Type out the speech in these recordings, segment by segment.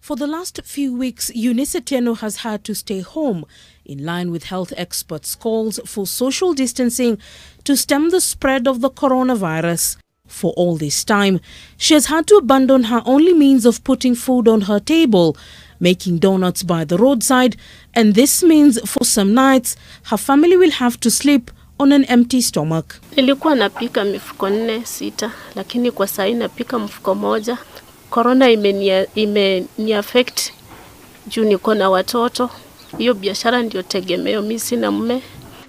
For the last few weeks, Eunice Atieno has had to stay home in line with health experts' calls for social distancing to stem the spread of the coronavirus. For all this time, she has had to abandon her only means of putting food on her table, making donuts by the roadside, and this means for some nights, her family will have to sleep on an empty stomach. Nilikuwa napika mifuko 4-6, lakini kwa sasa napika mfuko moja. Corona imeni affect juu niko na watoto. Hiyo biashara ndio tegemeo, mimi sina mume.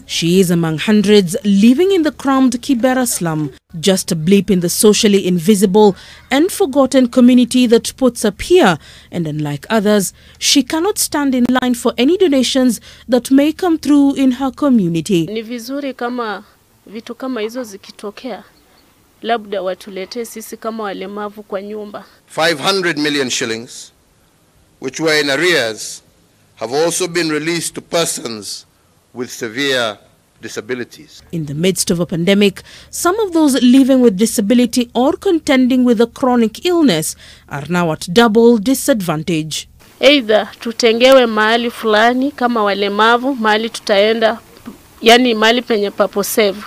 She is among hundreds living in the crammed Kibera slum, just a blip in the socially invisible and forgotten community that puts up here, and unlike others, she cannot stand in line for any donations that may come through in her community. Ni vizuri kama vitu kama hizo zikitokea, labda watulete sisi kama walemavu kwa nyumba. 500 million shillings, which were in arrears, have also been released to persons with severe disabilities. In the midst of a pandemic, some of those living with disability or contending with a chronic illness are now at double disadvantage. Either tutengewe mahali fulani kama walemavu, mahali tutaenda, yani mahali penye papo save.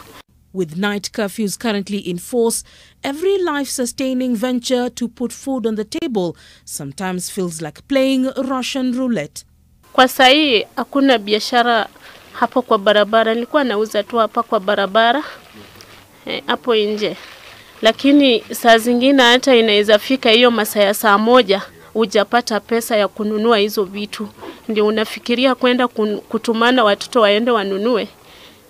With night curfews currently in force, every life-sustaining venture to put food on the table sometimes feels like playing Russian roulette. Kwa sahi hakuna biashara hapo kwa barabara. Nilikuwa nauza tu hapa kwa barabara hapo nje, lakini saa zingine hata inaweza fika hiyo masaa ya saa 1 hujapata pesa ya kununua hizo vitu, ndio unafikiria kwenda kutumana watoto waende wanunue,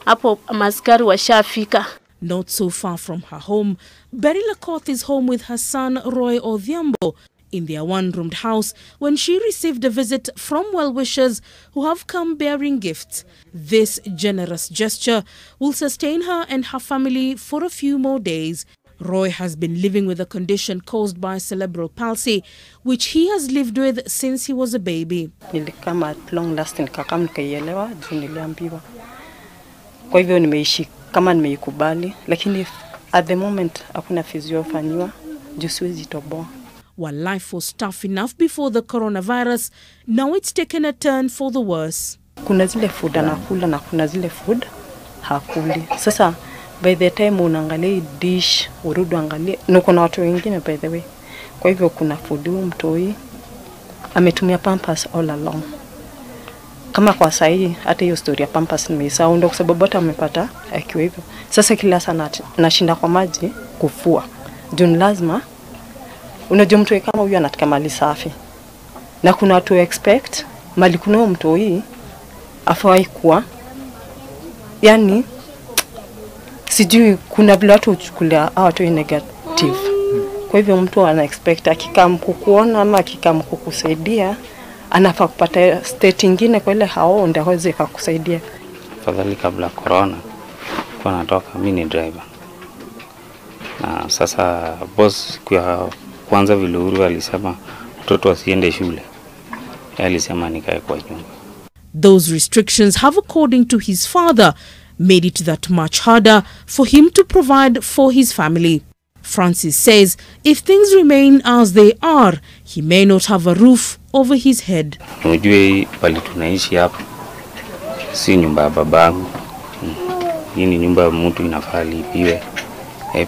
hapo maskari washafika. Not so far from her home, Beryl Akoth is home with her son Roy Odhiambo in their one-roomed house when she received a visit from well-wishers who have come bearing gifts. This generous gesture will sustain her and her family for a few more days. Roy has been living with a condition caused by cerebral palsy, which he has lived with since he was a baby. Nilikama at long last nikakam nikaielewa juu niliambiwa. Kwa hivyo nimeishi kama nimeikubali, lakini at the moment hakuna physio fanywa juu siwezi toboa. While life was tough enough before the coronavirus, now it's taken a turn for the worse. Kuna zile food anakula na kuna zile food hakuli. Sasa by the time unaangalia dish, urudi angalia, na kuna watu wengine by the way. Kwa hivyo kuna food mtoi ametumia Pampers all along. Kama kwa sahi hata hiyo story ya Pampers nimeisahau, ndio kwa sababu hata amepata akiwa hivyo. Sasa kila sana nashinda kwa maji kufua. Juu lazima unajua mtu kama huyu anataka mali safi. Na kuna watu expect mali kuna mtu hii afai kuwa. Yani sijui kuna vile watu huchukulia watu negative. Kwa hivyo mtu ana expect akikam kukuona ama akikam kukusaidia anafaa kupata state nyingine kwa ile hao ndio hawezi kukusaidia. Fadhali kabla corona kwa natoka mimi ni driver. Na sasa boss kwa kwanza vile Uhuru alisema mtoto asiende shule, alisema nikae kwa nyumba. Those restrictions have, according to his father, made it that much harder for him to provide for his family. Francis says if things remain as they are, he may not have a roof over his head. Unajua pale tunaishi hapa si nyumba ya babangu. Hii ni nyumba ya mtu inafaa lipiwe.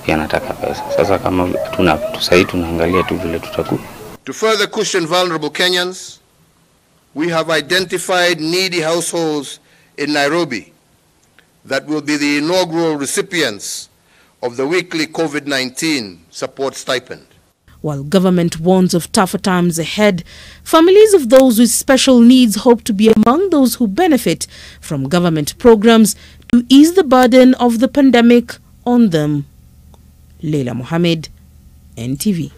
Pia nataka pesa. Sasa kama tunaangalia tu vile tutakuwa. To further cushion vulnerable Kenyans, we have identified needy households in Nairobi that will be the inaugural recipients of the weekly COVID-19 support stipend. While government warns of tougher times ahead, families of those with special needs hope to be among those who benefit from government programs to ease the burden of the pandemic on them. Leila Mohammed, NTV.